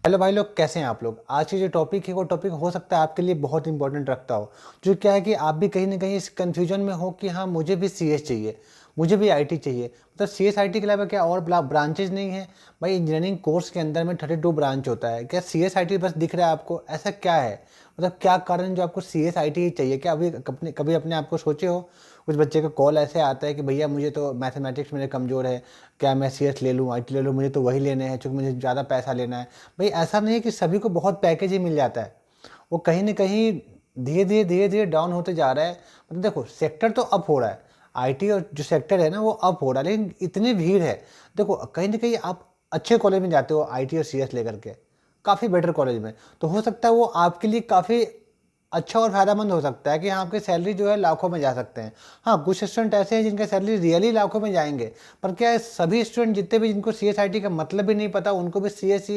Hello भाई लोग, कैसे हैं आप लोग। आज की जो टॉपिक है वो टॉपिक हो सकता है आपके लिए बहुत इंपॉर्टेंट रखता हो। जो क्या है कि आप भी कहीं ना कहीं इस कन्फ्यूजन में हो कि हाँ मुझे भी सीएस चाहिए, मुझे भी आईटी चाहिए। मतलब सीएस आईटी के अलावा क्या और ब्रांचेज नहीं है? भाई इंजीनियरिंग कोर्स के अंदर में 32 ब्रांच होता है। क्या सीएस आईटी बस दिख रहा है आपको? ऐसा क्या है? मतलब क्या कारण जो आपको सीएस आईटी ही चाहिए? क्या अभी कभी कभी अपने आप को सोचे हो? कुछ बच्चे का कॉल ऐसे आता है कि भैया मुझे तो मैथमेटिक्स मेरे कमज़ोर है, क्या मैं सीएस ले लूँ, आईटी ले लूँ, मुझे तो वही लेने हैं क्योंकि मुझे ज़्यादा पैसा लेना है। भाई ऐसा नहीं है कि सभी को बहुत पैकेज ही मिल जाता है। वो कहीं ना कहीं धीरे धीरे डाउन होते जा रहा है। मतलब देखो, सेक्टर तो अप हो रहा है, आईटी और जो सेक्टर है ना वो अप हो रहा है, लेकिन इतनी भीड़ है। देखो कहीं ना कहीं आप अच्छे कॉलेज में जाते हो आईटी और सीएस लेकर के, काफ़ी बेटर कॉलेज में, तो हो सकता है वो आपके लिए काफ़ी अच्छा और फायदेमंद हो सकता है कि हाँ आपकी सैलरी जो है लाखों में जा सकते हैं। हाँ कुछ स्टूडेंट ऐसे हैं जिनका सैलरी रियली लाखों में जाएंगे। पर क्या है, सभी स्टूडेंट जितने भी जिनको सी एस आई टी का मतलब भी नहीं पता उनको भी सी एस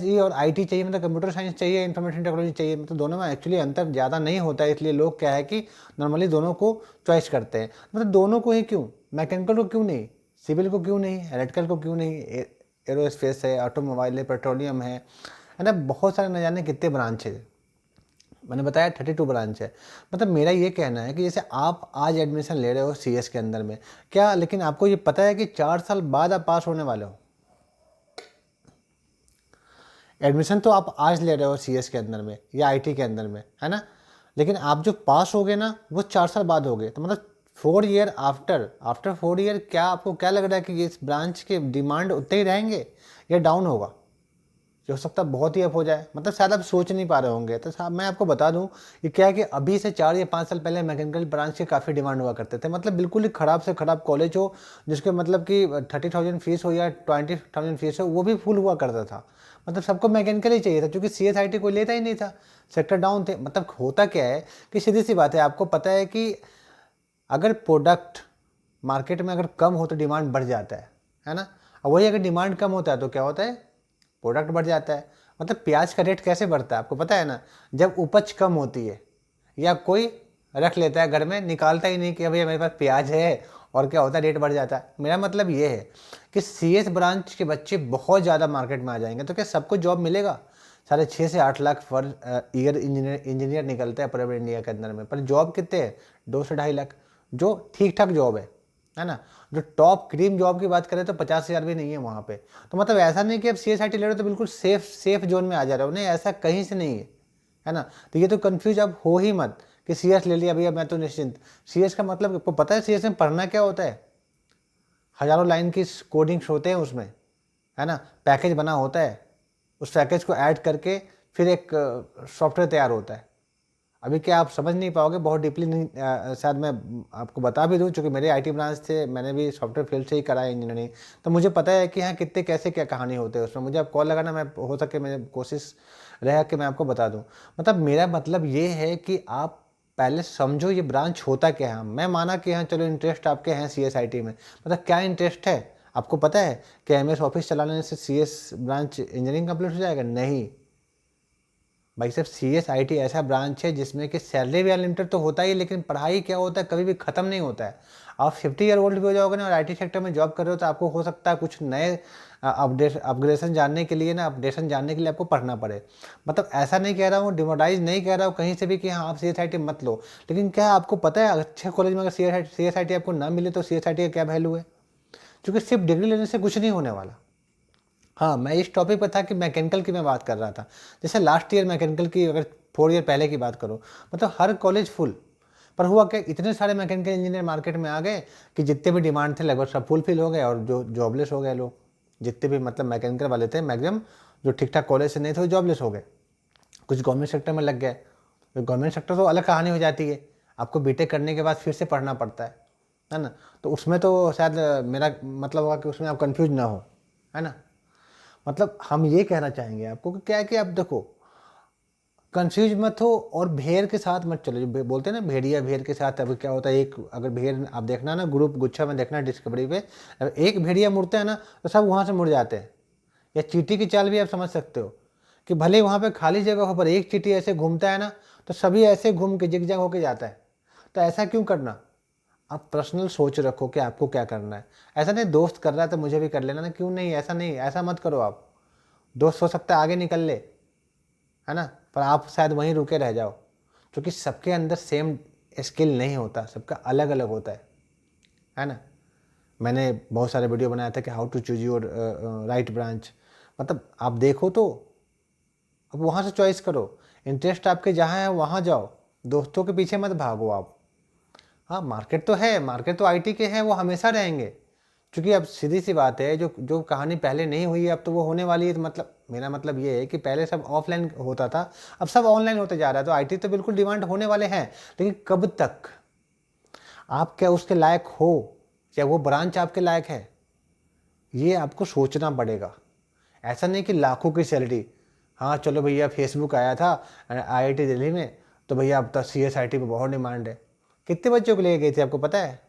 ई और आईटी चाहिए, मतलब कंप्यूटर साइंस चाहिए, इन्फॉर्मेशन टेक्नोलॉजी चाहिए। मतलब दोनों में एक्चुअली अंतर ज़्यादा नहीं होता है, इसलिए लोग क्या है कि नॉर्मली दोनों को चॉइस करते हैं। मतलब दोनों को ही क्यों, मैकेनिकल को क्यों नहीं, सिविल को क्यों नहीं, इलेक्ट्रिकल को क्यों नहीं, एरोस्पेस है, ऑटोमोबाइल है, पेट्रोलियम है ना, बहुत सारे न जाने कितने ब्रांच है। मैंने बताया 32 ब्रांच है। मतलब मेरा ये कहना है कि जैसे आप आज एडमिशन ले रहे हो सीएस के अंदर में, क्या लेकिन आपको ये पता है कि 4 साल बाद आप पास होने वाले हो? एडमिशन तो आप आज ले रहे हो सीएस के अंदर में या आईटी के अंदर में, है ना, लेकिन आप जो पास हो गए ना वो 4 साल बाद हो गए। तो मतलब 4 ईयर आफ्टर आफ्टर 4 ईयर, क्या आपको क्या लग रहा है कि इस ब्रांच के डिमांड उतने ही रहेंगे या डाउन होगा? जो हो सकता है बहुत ही अप हो जाए। मतलब शायद आप सोच नहीं पा रहे होंगे। तो साहब मैं आपको बता दूं, ये क्या है कि अभी से 4 या 5 साल पहले मैकेनिकल ब्रांच के काफ़ी डिमांड हुआ करते थे। मतलब बिल्कुल ही ख़राब से ख़राब कॉलेज हो, जिसके मतलब कि 30,000 फीस हो या 20,000 फीस हो, वो भी फुल हुआ करता था। मतलब सबको मैकेनिकल ही चाहिए था क्योंकि सी एस आई टी कोई लेता ही नहीं था, सेक्टर डाउन थे। मतलब होता क्या है कि सीधी सी बात है, आपको पता है कि अगर प्रोडक्ट मार्केट में अगर कम हो तो डिमांड बढ़ जाता है ना। और वही अगर डिमांड कम होता है तो क्या होता है, प्रोडक्ट बढ़ जाता है। मतलब प्याज का रेट कैसे बढ़ता है आपको पता है ना, जब उपज कम होती है या कोई रख लेता है घर में, निकालता ही नहीं कि भैया मेरे पास प्याज है, और क्या होता है, रेट बढ़ जाता है। मेरा मतलब ये है कि सीएस ब्रांच के बच्चे बहुत ज़्यादा मार्केट में आ जाएंगे तो क्या सबको जॉब मिलेगा? 6.5 से 8 लाख पर ईयर इंजीनियर निकलते हैं पूरे इंडिया के अंदर में, पर जॉब कितने हैं? 2 से 2.5 लाख जो ठीक ठाक जॉब है ना। जो टॉप क्रीम जॉब की बात करें तो 50,000 भी नहीं है वहाँ पे। तो मतलब ऐसा नहीं कि अब सी एस आई टी ले रहे हो तो बिल्कुल सेफ जोन में आ जा रहे हो, नहीं ऐसा कहीं से नहीं है ना। तो ये तो कंफ्यूज अब हो ही मत कि सी एस ले लिया भैया मैं तो निश्चिंत। सी एस का मतलब आपको पता है सी एस में पढ़ना क्या होता है? हज़ारों लाइन की कोडिंग्स होते हैं उसमें, है ना, पैकेज बना होता है, उस पैकेज को ऐड करके फिर एक सॉफ्टवेयर तैयार होता है। अभी क्या आप समझ नहीं पाओगे, बहुत डीपली नहीं, शायद मैं आपको बता भी दूं, चूँकि मेरे आईटी ब्रांच थे, मैंने भी सॉफ्टवेयर फील्ड से ही करा है इंजीनियरिंग। तो मुझे पता है कि हाँ कितने कैसे क्या कहानी होते हैं उसमें। मुझे आप कॉल लगाना, मैं हो सके मेरी कोशिश रहा कि मैं आपको बता दूं। मतलब मेरा मतलब ये है कि आप पहले समझो ये ब्रांच होता क्या है। मैं माना कि हाँ चलो इंटरेस्ट आपके हैं सी एस आई टी में, मतलब क्या इंटरेस्ट है आपको पता है कि एम एस ऑफिस चलाने से C S branch engineering complete हो जाएगा? नहीं भाई साहब, सी एस आई टी ऐसा ब्रांच है जिसमें कि सैलरी भी अनलिमिटेड तो होता ही है, लेकिन पढ़ाई क्या होता है कभी भी ख़त्म नहीं होता है। आप 50 ईयर ओल्ड भी हो जाओगे ना और आईटी सेक्टर में जॉब कर रहे हो तो आपको हो सकता है कुछ नए अपग्रेडेशन जानने के लिए ना, अपडेशन जानने के लिए आपको पढ़ना पड़े। मतलब ऐसा नहीं कह रहा हूँ, डिमोडाइज नहीं कह रहा हूँ कहीं से भी कि हाँ आप सी एस आई टी मत लो, लेकिन क्या आपको पता है अच्छे कॉलेज में अगर सी एस आई टी आपको ना मिले तो सी एस आई टी का क्या वैल्यू है? क्योंकि सिर्फ डिग्री लेने से कुछ नहीं होने वाला। हाँ मैं इस टॉपिक पर था कि मैकेनिकल की मैं बात कर रहा था। जैसे लास्ट ईयर मैकेनिकल की अगर 4 ईयर पहले की बात करो, मतलब हर कॉलेज फुल। पर हुआ क्या, इतने सारे मैकेनिकल इंजीनियर मार्केट में आ गए कि जितने भी डिमांड थे लगभग सब फुलफिल हो गए और जो जॉबलेस हो गए लोग। जितने भी मतलब मैकेनिकल वाले थे मैक्सिमम, जो ठीक ठाक कॉलेज से नहीं थे वो जॉबलेस हो गए, कुछ गवर्नमेंट सेक्टर में लग गए। तो गवर्नमेंट सेक्टर तो अलग कहानी हो जाती है, आपको बीटेक करने के बाद फिर से पढ़ना पड़ता है ना। तो उसमें तो शायद मेरा मतलब होगा कि उसमें आप कंफ्यूज ना हो, है ना। मतलब हम ये कहना चाहेंगे आपको कि क्या है कि आप देखो, कंफ्यूज मत हो और भेड़ के साथ मत चलो। जो बोलते हैं ना भेड़िया भेड़ के साथ, अभी क्या होता है, एक अगर भेड़ आप देखना ना ग्रुप गुच्छा में देखना डिस्कवरी पे, अब एक भेड़िया मुड़ता है ना तो सब वहाँ से मुड़ जाते हैं। या चींटी की चाल भी आप समझ सकते हो कि भले ही वहाँ पे खाली जगह हो पर एक चींटी ऐसे घूमता है ना तो सभी ऐसे घूम के जिग जैग होके जाता है। तो ऐसा क्यों करना? आप पर्सनल सोच रखो कि आपको क्या करना है। ऐसा नहीं दोस्त कर रहा है तो मुझे भी कर लेना ना, क्यों नहीं, ऐसा नहीं, ऐसा मत करो आप। दोस्त हो सकता है आगे निकल ले, है ना, पर आप शायद वहीं रुके रह जाओ, क्योंकि सबके अंदर सेम स्किल नहीं होता, सबका अलग अलग होता है ना। मैंने बहुत सारे वीडियो बनाया था कि how to choose your right branch, मतलब आप देखो तो अब वहाँ से चॉइस करो, इंटरेस्ट आपके जहाँ है वहाँ जाओ, दोस्तों के पीछे मत भागो आप। हाँ मार्केट तो है, मार्केट तो आईटी के हैं, वो हमेशा रहेंगे, क्योंकि अब सीधी सी बात है, जो जो कहानी पहले नहीं हुई है अब तो वो होने वाली है। तो मतलब मेरा मतलब ये है कि पहले सब ऑफलाइन होता था, अब सब ऑनलाइन होते जा रहा है, तो आईटी तो बिल्कुल डिमांड होने वाले हैं, लेकिन कब तक, आप क्या उसके लायक हो, या वो ब्रांच आपके लायक है, ये आपको सोचना पड़ेगा। ऐसा नहीं कि लाखों की सैलरी, हाँ चलो भैया फेसबुक आया था आईआईटी दिल्ली में, तो भैया अब तो सीएसआईटी पे बहुत डिमांड है। कितने बच्चों को लेके गए थे आपको पता है?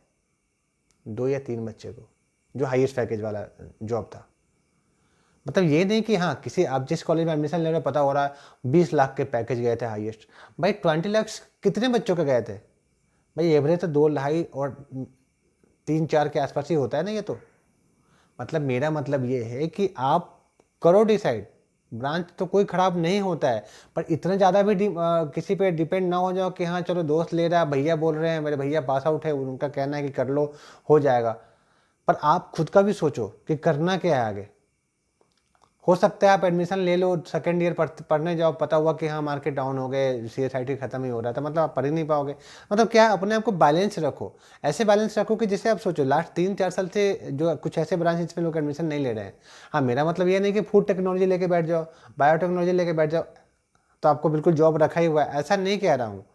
2 या 3 बच्चे को, जो हाईएस्ट पैकेज वाला जॉब था। मतलब ये नहीं कि हाँ किसी, आप जिस कॉलेज में एडमिशन ले रहे हो पता हो रहा है 20 लाख के पैकेज गए थे हाईएस्ट, भाई 20 लाख कितने बच्चों के गए थे भाई? एवरेज तो 2 2.5 और 3 4 के आसपास ही होता है ना ये तो। मतलब मेरा मतलब ये है कि आप करो डिसाइड, ब्रांच तो कोई ख़राब नहीं होता है, पर इतना ज़्यादा भी किसी पे डिपेंड ना हो जाओ कि हाँ चलो दोस्त ले रहा है, भैया बोल रहे हैं, मेरे भैया पास आउट है, उनका कहना है कि कर लो हो जाएगा। पर आप खुद का भी सोचो कि करना क्या है आगे। हो सकता है आप एडमिशन ले लो, सेकेंड ईयर पढ़ने जाओ, पता हुआ कि हाँ मार्केट डाउन हो गए, सीएसआईटी खत्म ही हो रहा था, मतलब आप पढ़ ही नहीं पाओगे। मतलब क्या है, अपने आप को बैलेंस रखो, ऐसे बैलेंस रखो कि जिससे आप सोचो लास्ट 3 4 साल से जो कुछ ऐसे ब्रांच जिसमें लोग एडमिशन नहीं ले रहे हैं। हाँ मेरा मतलब ये नहीं कि फूड टेक्नोलॉजी लेके बैठ जाओ, बायोटेक्नोलॉजी लेके बैठ जाओ तो आपको बिल्कुल जॉब रखा ही हुआ है, ऐसा नहीं कह रहा हूँ।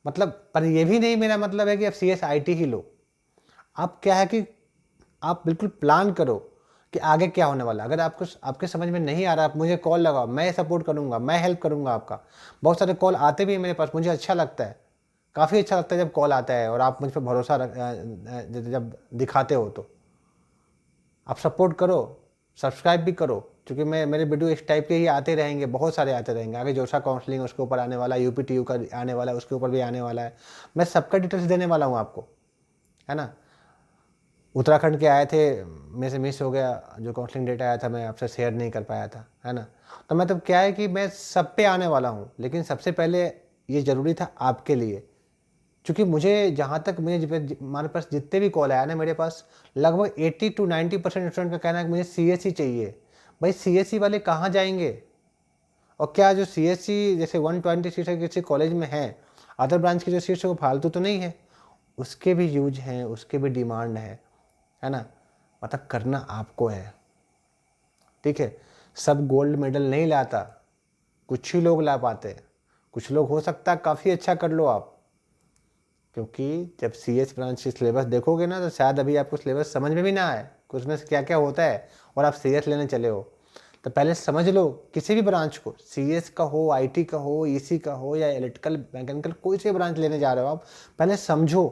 मतलब पर ये भी नहीं मेरा मतलब है कि आप सीएसआईटी ही लो। आप क्या है कि आप बिल्कुल प्लान करो कि आगे क्या होने वाला है। अगर आपको आपके समझ में नहीं आ रहा, आप मुझे कॉल लगाओ, मैं सपोर्ट करूंगा, मैं हेल्प करूंगा आपका। बहुत सारे कॉल आते भी हैं मेरे पास, मुझे अच्छा लगता है, काफ़ी अच्छा लगता है जब कॉल आता है और आप मुझ पर भरोसा जब दिखाते हो तो। आप सपोर्ट करो, सब्सक्राइब भी करो, क्योंकि मैं मेरे वीडियो इस टाइप के ही आते रहेंगे, बहुत सारे आते रहेंगे। आगे जोशा काउंसलिंग उसके ऊपर आने वाला है, यूपीटीयू का आने वाला है, उसके ऊपर भी आने वाला है। मैं सबका डिटेल्स देने वाला हूँ आपको, है ना। उत्तराखंड के आए थे, मेरे से मिस हो गया, जो काउंसलिंग डेटा आया था मैं आपसे शेयर नहीं कर पाया था, है ना। तो मतलब क्या है कि मैं सब पे आने वाला हूँ, लेकिन सबसे पहले ये ज़रूरी था आपके लिए, क्योंकि मुझे जहाँ तक हमारे पास जितने भी कॉल आया ना, मेरे पास लगभग 80 to 90% स्टूडेंट का कहना है कि मुझे सीएससी चाहिए। भाई सीएससी वाले कहाँ जाएंगे? और क्या जो सीएससी जैसे 120 सीट है किसी कॉलेज में है, अदर ब्रांच की जो सीट्स है वो फालतू तो नहीं है, उसके भी यूज हैं, उसके भी डिमांड है ना। मतलब करना आपको है, ठीक है। सब गोल्ड मेडल नहीं लाता, कुछ ही लोग ला पाते हैं, कुछ लोग हो सकता है काफ़ी अच्छा कर लो आप। क्योंकि जब सीएस ब्रांच की सिलेबस देखोगे ना, तो शायद अभी आपको सिलेबस समझ में भी ना आए कि उसमें से क्या क्या होता है, और आप सीएस लेने चले हो। तो पहले समझ लो किसी भी ब्रांच को, सीएस का हो, आईटी का हो, ईसी का हो, या इलेक्ट्रिकल मैकेनिकल, कोई से ब्रांच लेने जा रहे हो आप, पहले समझो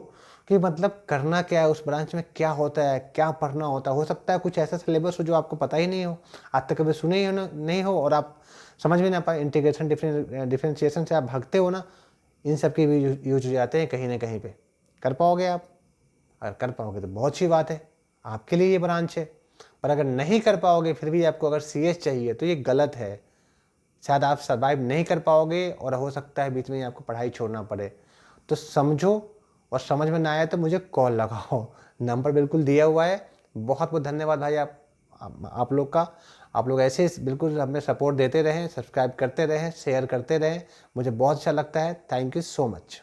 कि मतलब करना क्या है, उस ब्रांच में क्या होता है, क्या पढ़ना होता है। हो सकता है कुछ ऐसा सिलेबस हो जो आपको पता ही नहीं हो, आज तक कभी सुने ही हो नहीं हो, और आप समझ में ना पाए, इंटीग्रेशन डिफ्रेंशिएशन से आप भागते हो ना, इन सब के भी यूज हो जाते हैं कहीं ना कहीं पे। कर पाओगे आप? अगर कर पाओगे तो बहुत अच्छी बात है, आपके लिए ये ब्रांच है। पर अगर नहीं कर पाओगे, फिर भी आपको अगर सीएस चाहिए, तो ये गलत है। शायद आप सर्वाइव नहीं कर पाओगे, और हो सकता है बीच में ही आपको पढ़ाई छोड़ना पड़े। तो समझो, और समझ में ना आया तो मुझे कॉल लगाओ, नंबर बिल्कुल दिया हुआ है। बहुत बहुत धन्यवाद भाई आप लोग का। आप लोग ऐसे बिल्कुल हमें सपोर्ट देते रहें, सब्सक्राइब करते रहें, शेयर करते रहें, मुझे बहुत अच्छा लगता है। Thank you so much.